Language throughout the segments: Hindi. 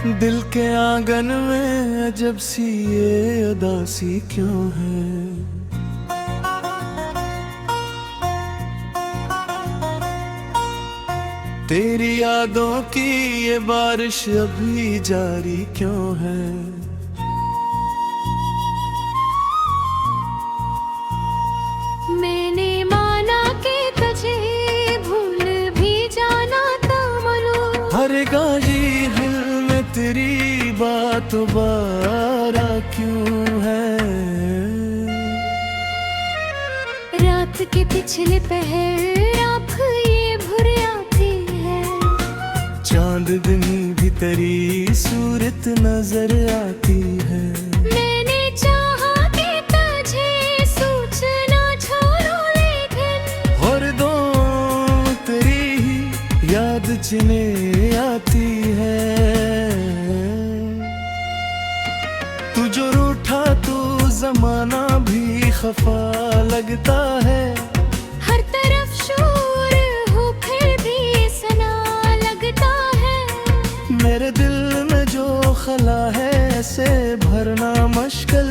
दिल के आंगन में अजब सी ये उदासी क्यों है। तेरी यादों की ये बारिश अभी जारी क्यों है। मैंने माना कि तुझे भूल भी जाना था मनु। हरेगा ये दिल में तेरी बात बारा क्यों है। रात के पिछले पहर आप ये भुर आती है। चांदनी भी तेरी सूरत नजर आती है। मैंने चाहा कि तुझे सूचना छोड़ूं लेकिन और दो तेरी ही याद जिने आती है। तू जो रूठा तू जमाना भी खफा लगता है। हर तरफ शोर हो फिर भी सना लगता है। मेरे दिल में जो खला है ऐसे भरना मुश्किल।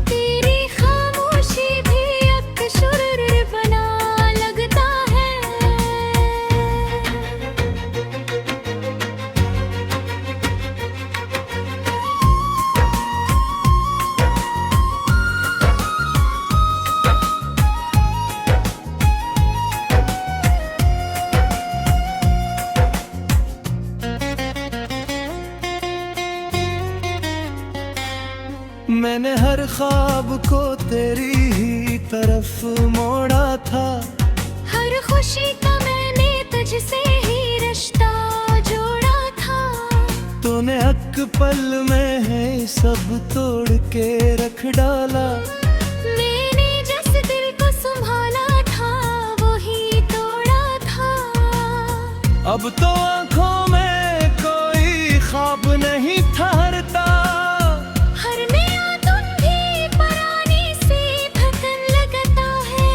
तेरी खामोशी भी अक्सर बना लगता है। मैंने हर ख्वाब को तेरी ही तरफ मोड़ा था। हर खुशी का मैंने तुझसे ही रिश्ता जोड़ा था। तूने हक पल में है सब तोड़ के रख डाला। मैंने जिस दिल को संभाला था वही तोड़ा था। अब तो आंखों में कोई ख्वाब नहीं ठहरता। हर नया दिन भी पुरानी सी थकन लगता है।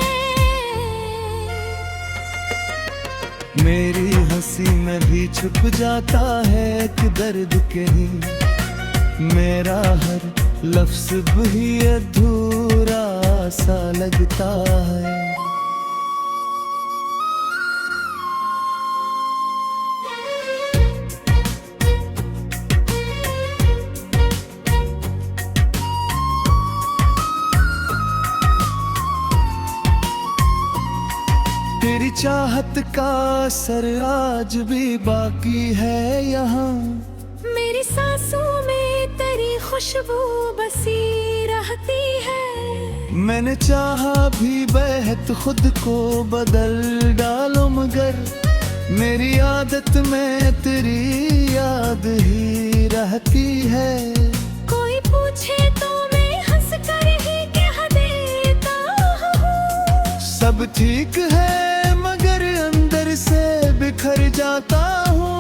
मेरी हंसी में भी छुप जाता है कि दर्द कहीं। मेरा हर लफ्ज भी अधूरा सा लगता है। तेरी चाहत का असर आज भी बाकी है यहाँ। मेरी सांसों में तेरी खुशबू बसी रहती है। मैंने चाहा भी बेहद खुद को बदल डालो मगर मेरी आदत में तेरी याद ही रहती है। कोई पूछे तो मैं हंस कर ही कह देता हूँ सब ठीक है मगर अंदर से बिखर जाता हूँ।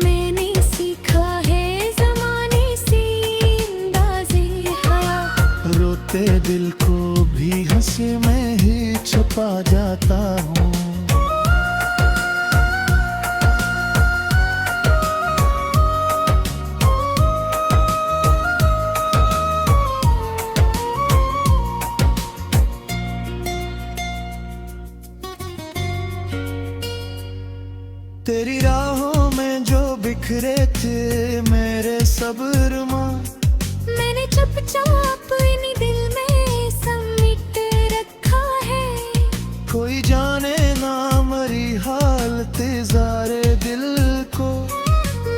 मैंने सीखा है ज़माने से अंदाज़े हया। रोते दिल को भी हंसे में ही छुपा जाता हूँ। तेरी राहों में जो बिखरे थे मेरे सब्र माँ। मैंने चुपचाप इन्हीं दिल में समेट रखा है। कोई जाने ना मरी हालत ज़ारे दिल को।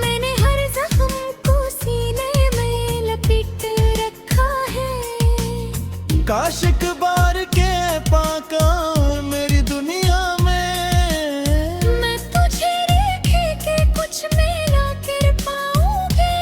मैंने हर जख्म को सीने में लपेट रखा है। काश एक बार के पाका मेरी दुनिया में। मैं तुझे रेखे के कुछ मिला कर पाऊंगी।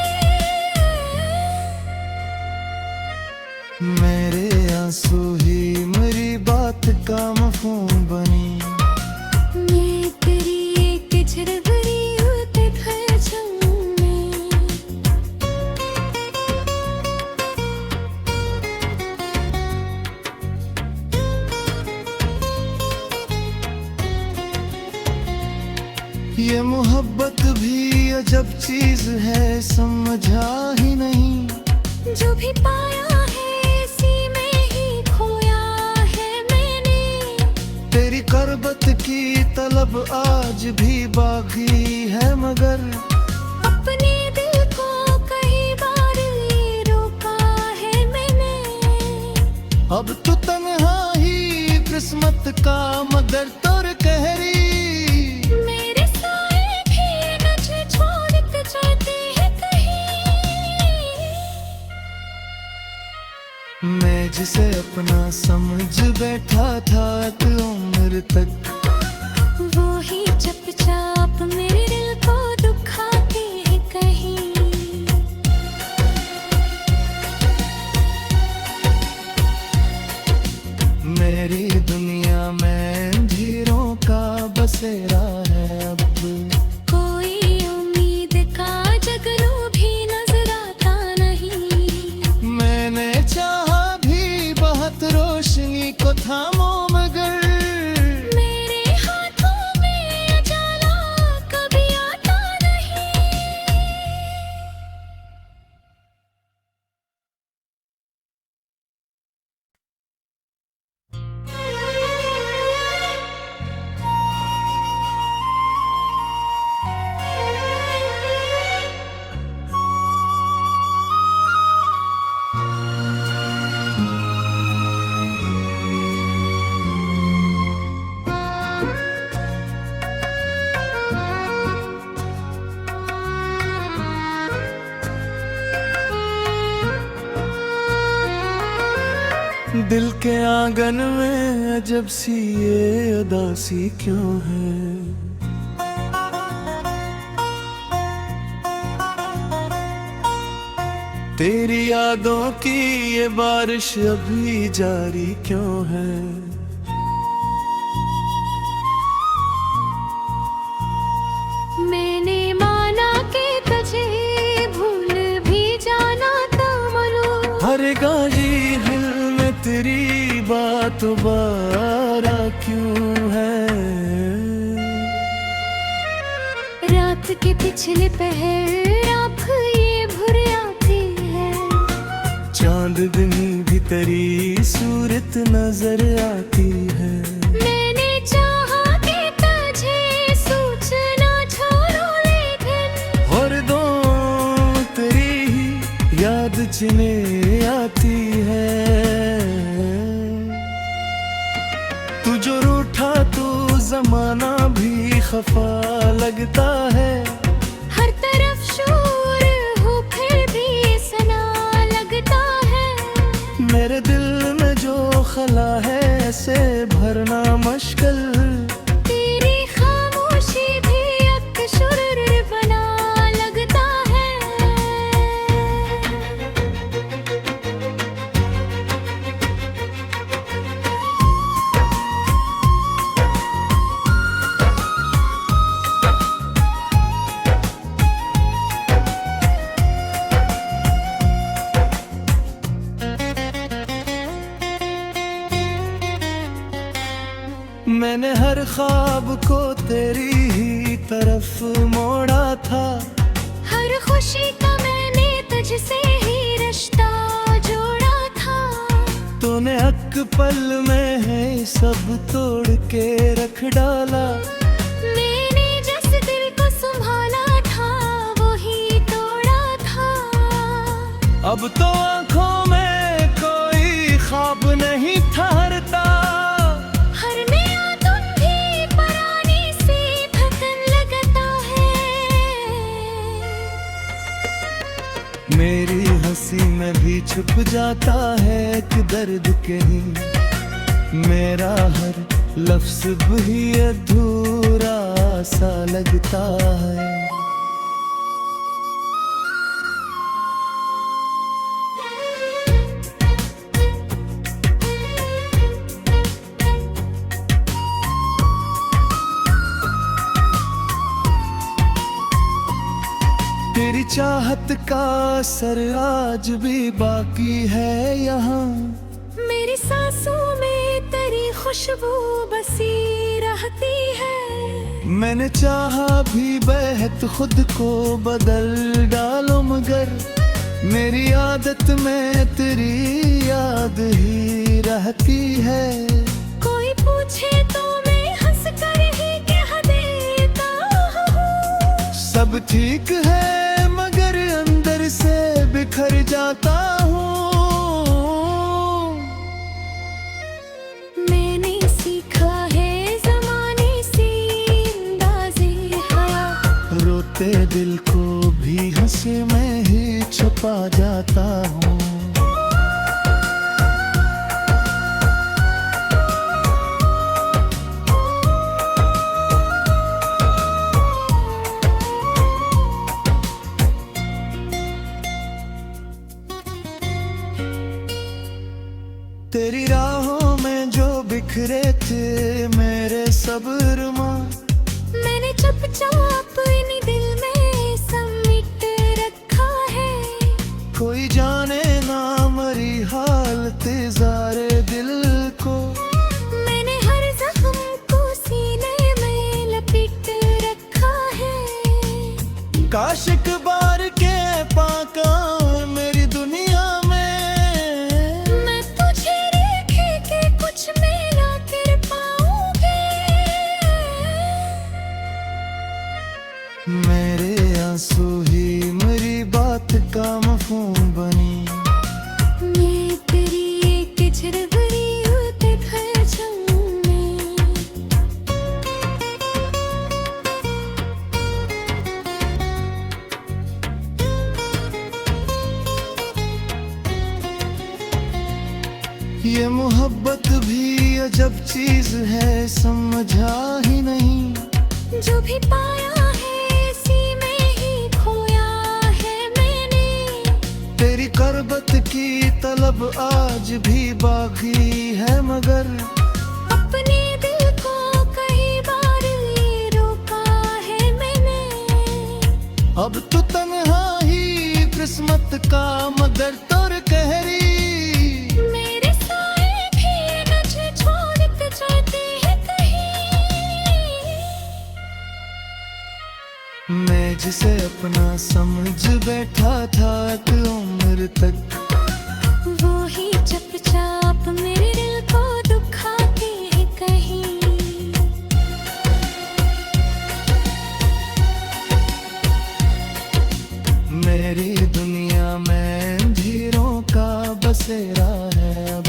ये मोहब्बत भी अजब चीज है, समझा ही नहीं। जो भी पाया है इसी में ही खोया है मैंने। तेरी करबत की तलब आज भी बाकी है, मगर अपने दिल को कई बार ये रोका है मैंने। अब तो तन्हा ही किस्मत का मगर तोर कहरी। मेरे साए भी मुझे छोड़ के जाते हैं कहीं। मैं जिसे अपना समझ बैठा था एक उम्र तक, वो ही चुपचाप मेरे दिल को दुखाते हैं कहीं। मेरी दुनिया में अंधेरों का बसेरा है अब। कोई उम्मीद का जगनू भी नजर आता नहीं। मैंने चाहा भी बहुत रोशनी को थामो, मगर मेरे हाथों में उजाला कभी आता नहीं। दिल के आंगन में अजब सी ये उदासी क्यों है। तेरी यादों की ये बारिश अभी जारी क्यों है। मैंने माना कि तुझे भूल भी जाना था मनु। हर गाजी हिल में तेरी बात बारा क्यों है। रात के पिछले पहर आँख ये भुर आती है। चांदनी भी तेरी सूरत नजर आती है। मैंने चाहा कि तुझे सूचना छोड़ो लेकिन और दो तेरी ही याद जिने आती है। तू जो रूठा तू जमाना भी खफा लगता है। हर तरफ शोर हो फिर भी सना लगता है। मेरे दिल में जो खला है ऐसे भरना मुश्किल। तेरी खामोशी भी अक्सर बना लगता है। मैंने हर ख्वाब को तेरी ही तरफ मोड़ा था। हर खुशी का मैंने तुझसे ही रिश्ता जोड़ा था। तूने अक पल में है सब तोड़ के रख डाला। मैंने जिस दिल को संभाला था वो ही तोड़ा था। अब तो आंखों में कोई ख्वाब नहीं ठहरता। हर नया दिन भी पुरानी सी थकन लगता है। मेरी हंसी में भी छुप जाता है एक दर्द कहीं। मेरा हर लफ्ज भी अधूरा सा लगता है। तेरी चाहत का असर आज भी बाकी है यहाँ। मेरी सांसों में तेरी खुशबू बसी रहती है। मैंने चाहा भी बेहद खुद को बदल डालो, मगर मेरी आदत में तेरी याद ही रहती है। कोई पूछे तो मैं हंस कर ही कह देता हूँ, सब ठीक है मगर अंदर से बिखर जाता हूँ। मैंने सीखा है ज़माने से अंदाज़े हया, रोते दिल को भी हंसी में ही छुपा जाता हूँ। तेरी राहों में जो बिखरे थे मेरे सब्र माँ, मैंने चुपचाप इन्हीं दिल में समेट रखा है। कोई जाने ना मरी हालत ज़ारे दिल को, मैंने हर जख्म को सीने में लपेट रखा है। काश एक बार के पाका मेरी दुनिया में, मैं तुझे रेखे के कुछ मिला कर पाऊंगी। मेरे आंसू ही मेरी बात का मफ़हूम बनी। मैं तेरी एक झरबरी होते घर जाऊं मैं। ये मोहब्बत भी अजब चीज है, समझा ही नहीं। जो भी पाया है इसी में ही खोया है मैंने। तेरी करबत की तलब आज भी बाकी है, मगर अपने दिल को कई बार ये रोका है मैंने। अब तो तन्हा ही किस्मत का मगर तोर कहरी। मेरे साए भी मुझे छोड़ के जाते हैं कहीं। मैं जिसे अपना समझ बैठा था एक उम्र तक, वो ही चुपचाप मेरे दिल को दुखाते हैं कहीं। मेरी दुनिया में अंधेरों का बसेरा है अब।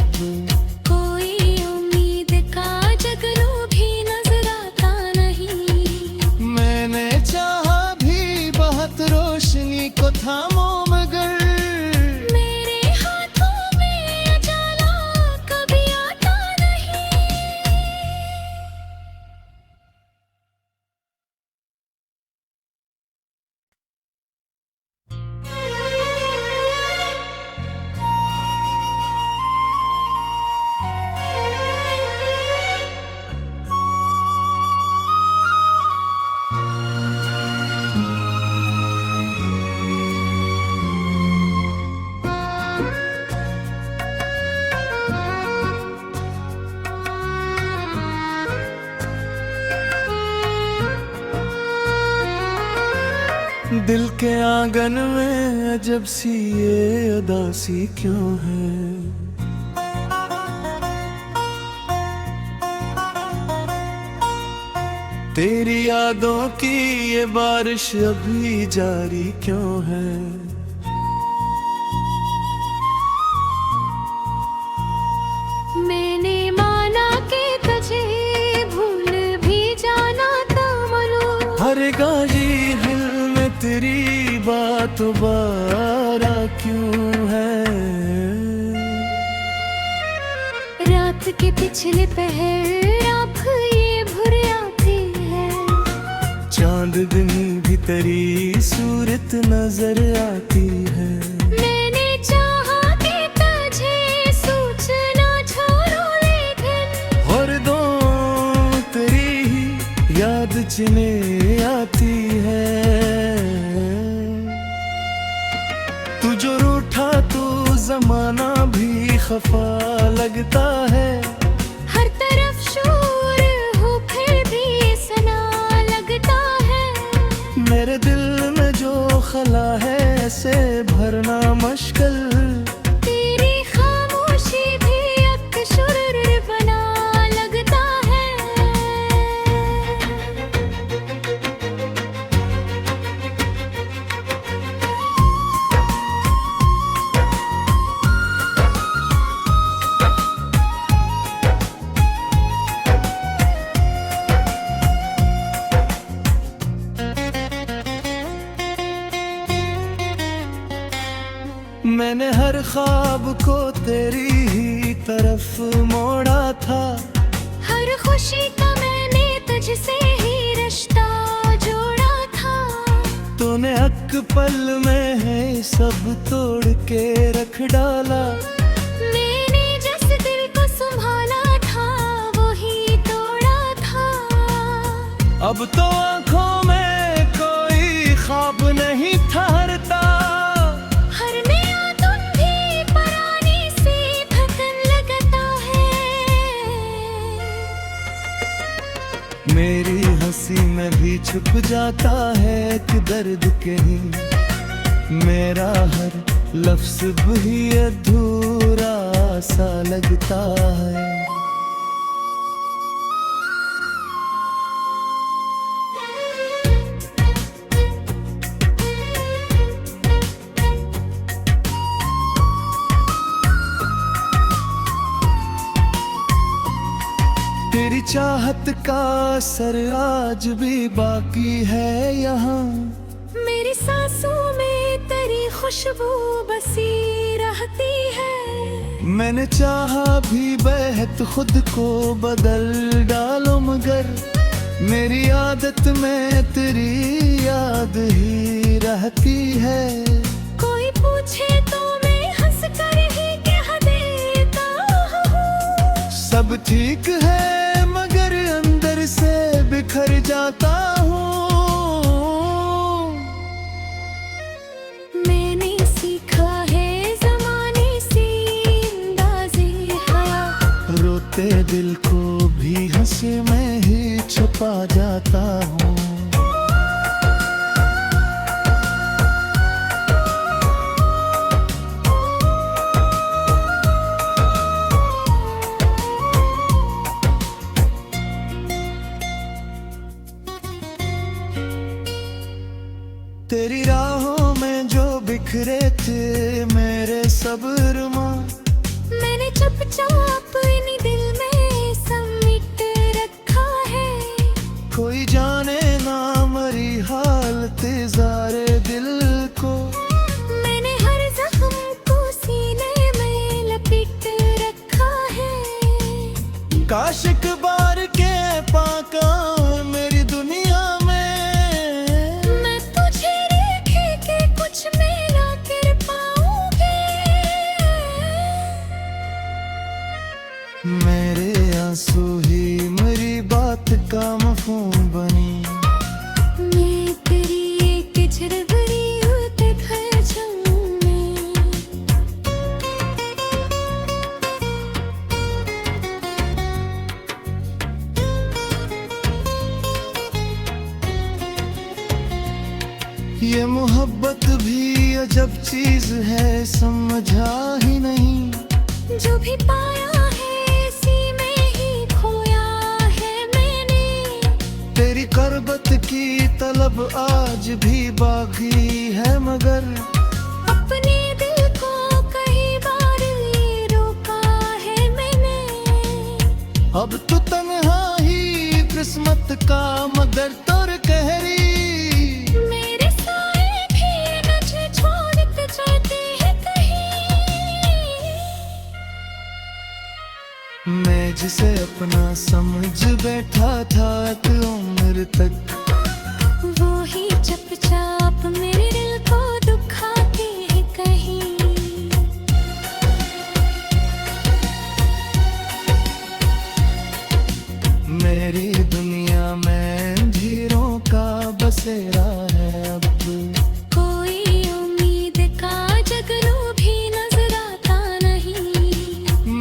कोई उम्मीद का जगनू भी नजर आता नहीं। मैंने चाहा भी बहुत रोशनी को थामो, मगर मेरे हाथों में उजाला कभी आता नहीं। दिल के आंगन में अजब सी ये उदासी क्यों है। तेरी यादों की ये बारिश अभी जारी क्यों है। मैंने माना कि तुझे भूल भी जाना था मनु। हर गाजी दिल में तेरी बात बारा क्यों है। रात के पिछले पहर आप ये भुर आती है। चांदनी भी तेरी सूरत नजर आती है। मैंने चाहा कि तुझे सूचना छोड़ूं, लेकिन और दो तेरी ही याद चले आती है। तू जो रूठा तू जमाना भी खफा लगता है। हर तरफ शोर हो फिर भी सना मैंने हर ख्वाब को तेरी ही तरफ मोड़ा था। हर खुशी का मैंने तुझसे ही रिश्ता जोड़ा था। तूने हक पल में है सब तोड़ के रख डाला। मैंने जिस दिल को संभाला था वही तोड़ा था। अब तो आंखों में कोई ख्वाब नहीं ठहरता। हर नया दिन भी पुरानी सी थकन लगता है। मेरी हंसी में भी छुप जाता है कि दर्द कहीं। मेरा हर लफ्ज भी अधूरा सा लगता है। तेरी चाहत का असर आज भी बाकी है यहाँ। मेरी सांसों में तेरी खुशबू बसी रहती है। मैंने चाहा भी बेहद खुद को बदल डालो मगर मेरी आदत में तेरी याद ही रहती है। कोई पूछे तो मैं हंस कर ही कह देता हूँ सब ठीक है मगर अंदर से बिखर जाता हूँ। मैंने सीखा है ज़माने से अंदाज़े हया। रोते दिल को भी हंसी में ही छुपा जाता हूँ। तेरी राहों में जो बिखरे थे मेरे सब्र माँ। मैंने चुपचाप अपनी दिल में समेट रखा है। कोई जाने ना मरी हालत ज़ारे दिल को। मैंने हर जख्म को सीने में लपेट रखा है। काश एक बार के पाका मेरी दुनिया में। मैं तुझे रेखे के कुछ मिला कर पाऊंगी। मेरे आंसू ही मेरी बात का मफहूम बनी। मैं तेरी एक झरबरी होते खर्चूं में। ये मोहब्बत भी अजब चीज है समझा ही नहीं। जो भी पाया है इसी में ही खोया है मैंने। तेरी करबत की तलब आज भी बाकी है मगर अपने दिल को कई बार ये रोका है मैंने। अब तो तन्हा ही किस्मत का मगर तोर कहरी। मेरे साए भी मुझे छोड़ जाते हैं कहीं। मैं जिसे अपना समझ बैठा था एक उम्र तक। वो ही चुपचाप मेरे दिल को दुखाते हैं कहीं। मेरी दुनिया में अंधेरों का बसेरा है अब। कोई उम्मीद का जगनू भी नजर आता नहीं।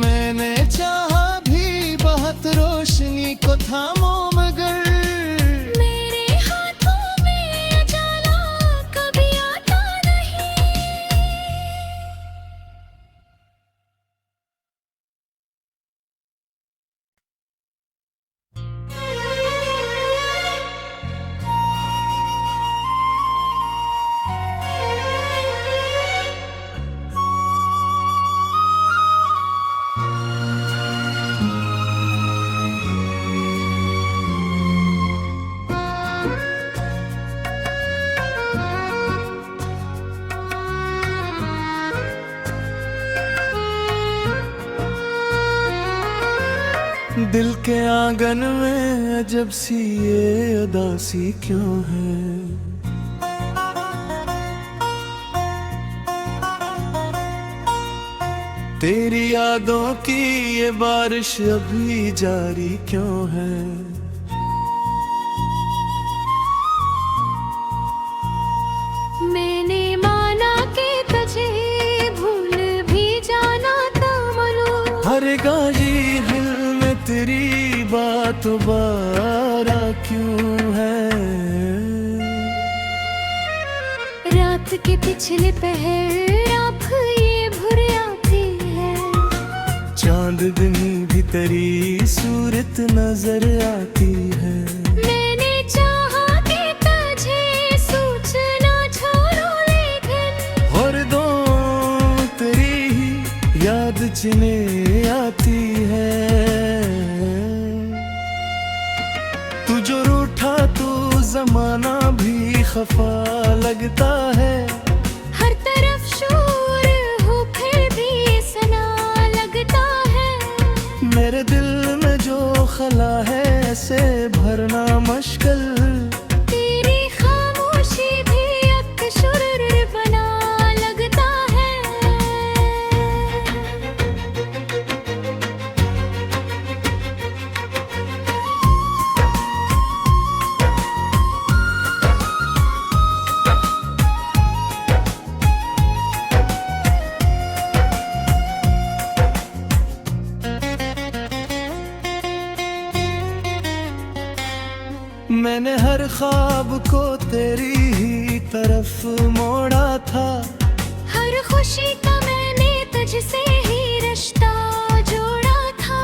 मैंने चाहा भी बहुत रोशनी को थामो मगर मेरे हाथों में उजाला कभी आता नहीं। दिल के आंगन में अजब सी ये उदासी क्यों है। तेरी यादों की ये बारिश अभी जारी क्यों है। मैंने माना कि तुझे भूल भी जाना था मनु। हरेगा ये दिल में तेरी बात बारा क्यों है। रात के पिछले पहर आप ये भुर आती है। चांदनी भी तेरी सूरत नजर आती है। मैंने चाहा कि तुझे सूचना छोड़ो लेकिन और दो तेरी ही याद जिन्हें आती है। तू जो रूठा तू जमाना भी खफा लगता है। हर तरफ शोर हो फिर भी सना लगता है। मेरे दिल में जो खला है ऐसे भरना मुश्किल। तेरी खामोशी भी अक्सर बना लगता है। मैंने हर ख्वाब को तेरी ही तरफ मोड़ा था। हर खुशी का मैंने तुझसे ही रिश्ता जोड़ा था।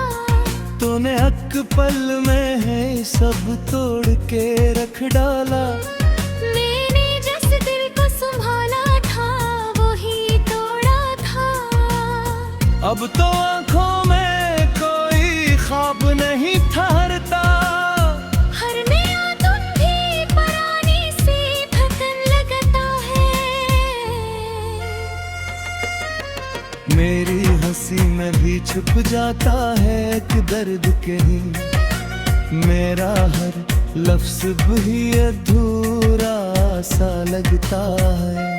तूने हक पल में है सब तोड़ के रख डाला। मैंने जिस दिल को संभाला था वही तोड़ा था। अब तो आंखों में कोई ख्वाब नहीं ठहरता। हर नया दिन भी पुरानी सी थकन लगता है। मेरी हंसी में भी छुप जाता है एक दर्द कहीं। मेरा हर लफ्ज भी अधूरा सा लगता है।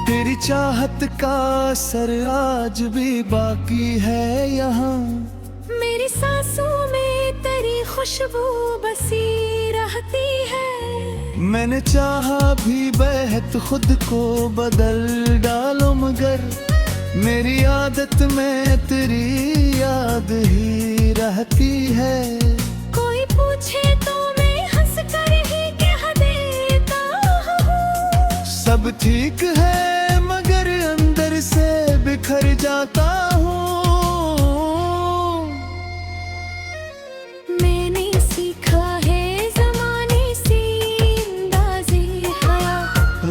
तेरी चाहत का असर आज भी बाकी है यहाँ। मेरी सांसों में तेरी खुशबू बसी रहती है। मैंने चाहा भी बेहद खुद को बदल डालो मगर मेरी आदत में तेरी याद ही रहती है। कोई पूछे तो मैं हंस कर ही कह देता हूँ। सब ठीक है मगर अंदर से बिखर जाता हूँ। मैंने सीखा है ज़माने से अंदाज़े हया।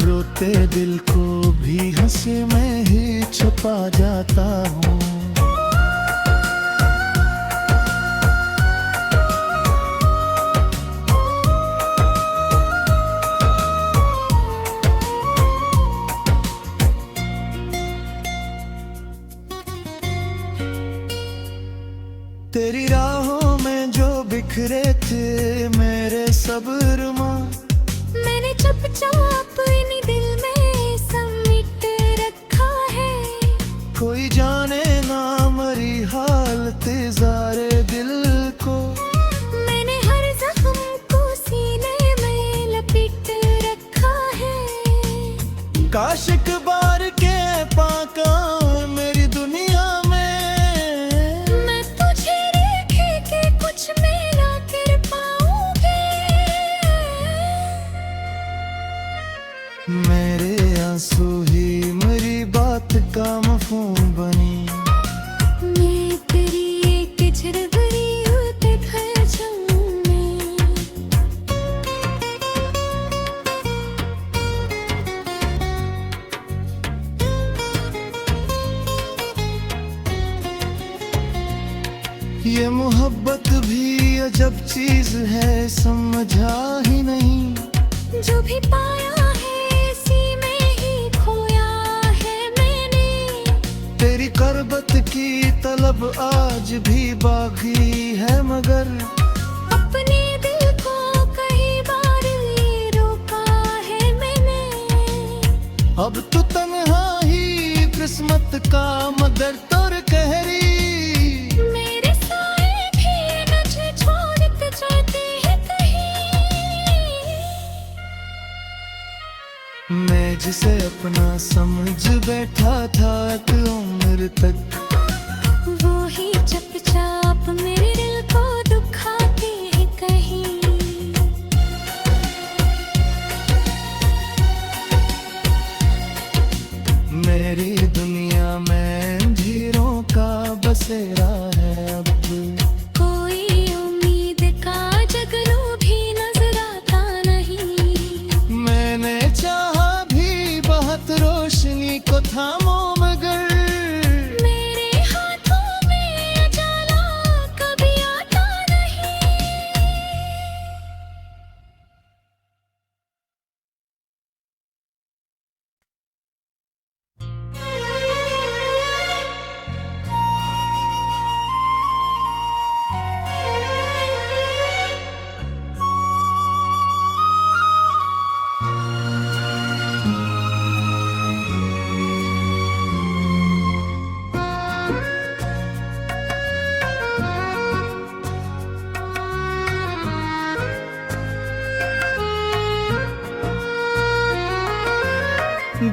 रोते दिल को भी हंसी में ही छुपा जाता हूँ। तेरी राहों में जो बिखरे थे मेरे सब्र माँ। मैंने चुपचाप इन्हीं दिल में समेट रखा है। कोई जाने ना मरी हालत ज़ारे दिल को। मैंने हर जख्म को सीने में लपेट रखा है। काश एक बार के पाका मेरी दुनिया में। मैं तुझे रेखे के कुछ मिला कर पाऊंगी। मेरे आंसू ही मेरी बात का मफहूम बनी। मैं तेरी एक झरबरी होते घर जाऊं मैं। ये मोहब्बत भी अजब चीज है, समझा ही नहीं। जो भी पाया है इसी में ही खोया है मैंने। तेरी करबत की तलब आज भी बाकी है, मगर अपने दिल को कई बार ये रोका है मैंने। अब तो तन्हा ही किस्मत का मगर तोर कहरी। मेरे साए भी मुझे छोड़ के जाते हैं कहीं। मैं जिसे अपना समझ बैठा था एक उम्र तक, वो ही चुपचाप मेरे दिल को दुखाते हैं कहीं। मेरी दुनिया में अंधेरों का बसेरा है अब। कोई उम्मीद का जगनू भी नजर आता नहीं। मैंने चाहा भी बहुत रोशनी को थामो, मगर मेरे हाथों में उजाला कभी आता नहीं।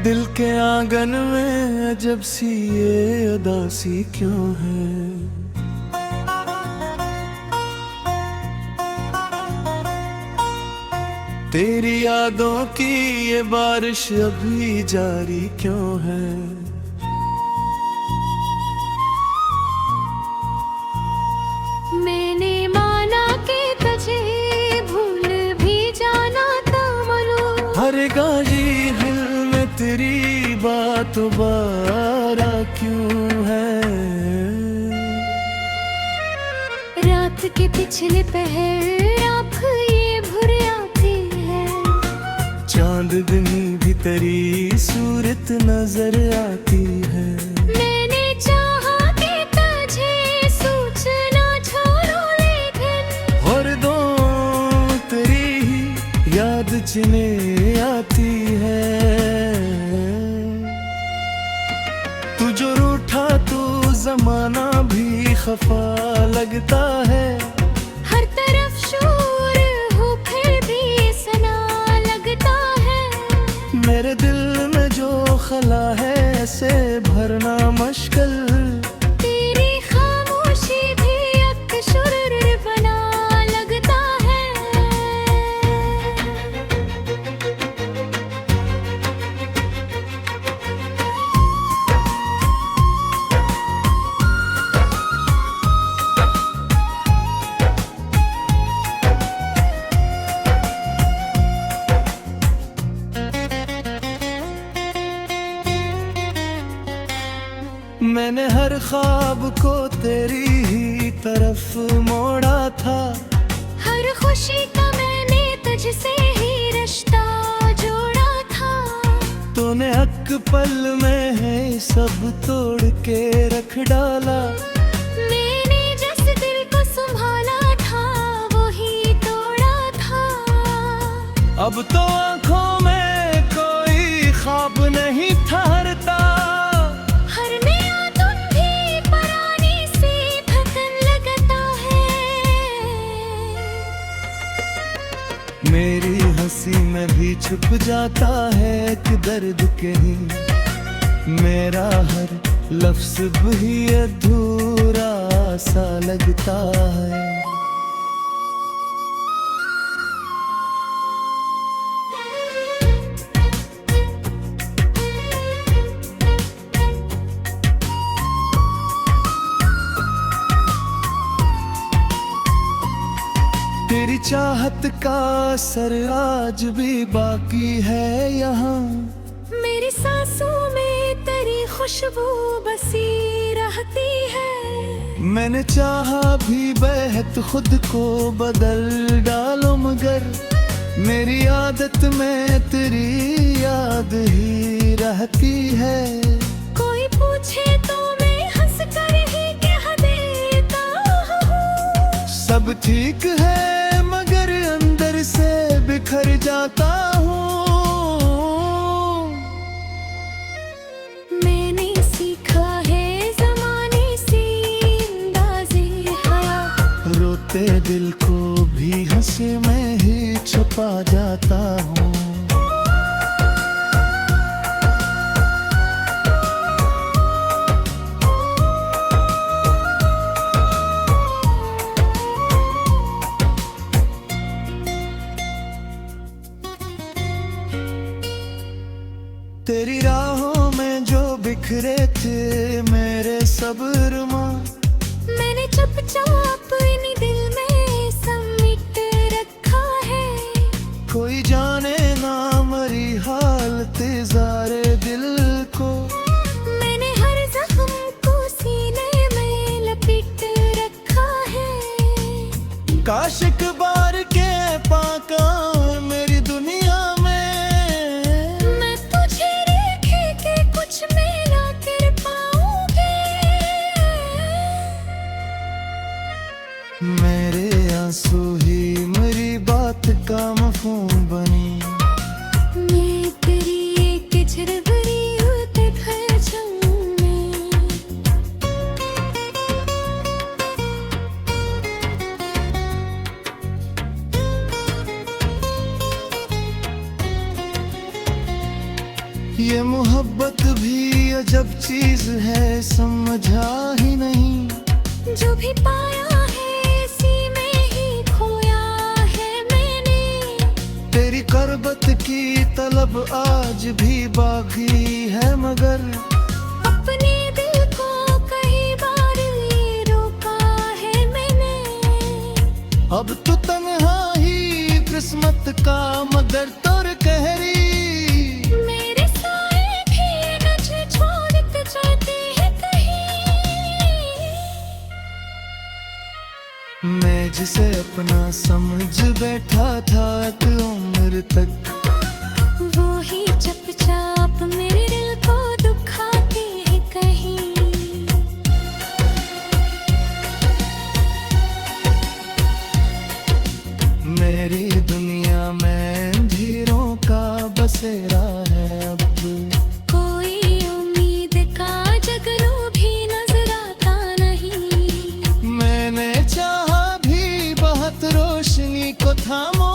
दिल के आंगन में अजब सी ये उदासी क्यों है। तेरी यादों की ये बारिश अभी जारी क्यों है। मैंने माना कि तुझे भूल भी जाना था मनु। हर गाजी दिल में तेरी बात बारा क्यों है। रात के पिछले पहर आँख ये भर आती है। चांदनी भी तेरी सूरत नजर आती है। मैंने चाहा कि तुझे सूचना छोड़ूं लेकिन और दो तेरी ही याद चले आती है। तू जो रूठा तू जमाना भी खफा लगता है। हर तरफ शोर हो फिर भी सना लगता है। मेरे दिल में जो खला है ऐसे भरना मुश्किल। तेरी खामोशी भी अक्सर बना लगता है। मैंने हर ख्वाब को तेरी ही तरफ मोड़ा था। हर खुशी का मैंने तुझसे ही रिश्ता जोड़ा था। तूने हक पल में है सब तोड़ के रख डाला। मैंने जिस दिल को संभाला था वो ही तोड़ा था। अब तो आंखों में कोई ख्वाब नहीं ठहरता। हर नया दिन भी पुरानी सी थकन लगता है। मेरी हंसी में भी छुप जाता है कि दर्द कहीं। मेरा हर लफ्ज भी अधूरा सा लगता है। तेरी चाहत का असर आज भी बाकी है यहाँ। मेरी सांसों में तेरी खुशबू बसी रहती है। मैंने चाहा भी बेहद खुद को बदल डालो, मगर मेरी आदत में तेरी याद ही रहती है। कोई पूछे तो मैं हंस कर ही कह देता हूँ, सब ठीक है मगर अंदर से बिखर जाता हूँ। मैंने सीखा है ज़माने से अंदाज़े हया, रोते दिल को भी हंसी में ही छुपा जाता हूँ। तेरी राहों में जो बिखरे थे मेरे सब्र माँ, मैंने चुपचाप इन्हीं दिल में समेट रखा है। कोई जाने ना मरी हालत ज़ारे दिल को, मैंने हर जख्म को सीने में लपेट रखा है। काश एक बार के पाका मेरी दुनिया में, मैं तुझे रेखे के कुछ मिला कर पाऊंगी। मेरे आंसू ही मेरी बात का मफहूम बनी। मैं तेरी एक झरबरी होते घर जाऊं मैं। ये मोहब्बत भी अजब चीज है, समझा ही नहीं। जो भी पाया है इसी में ही खोया है मैंने। तेरी करबत की तलब आज भी बाकी है, मगर अपने दिल को कई बार ये रोका है मैंने। अब तो तन्हा ही किस्मत का मगर तोर कहरी। मेरे साए भी मुझे छोड़ के जाते हैं कहीं। मैं जिसे अपना समझ बैठा था एक उम्र तक, वो ही चुपचाप मेरे दिल को दुखाते हैं कहीं। मेरी दुनिया में अंधेरों का बसेरा है अब। कोई उम्मीद का जगनू भी नजर आता नहीं। मैंने चाहा भी बहुत रोशनी को थामो,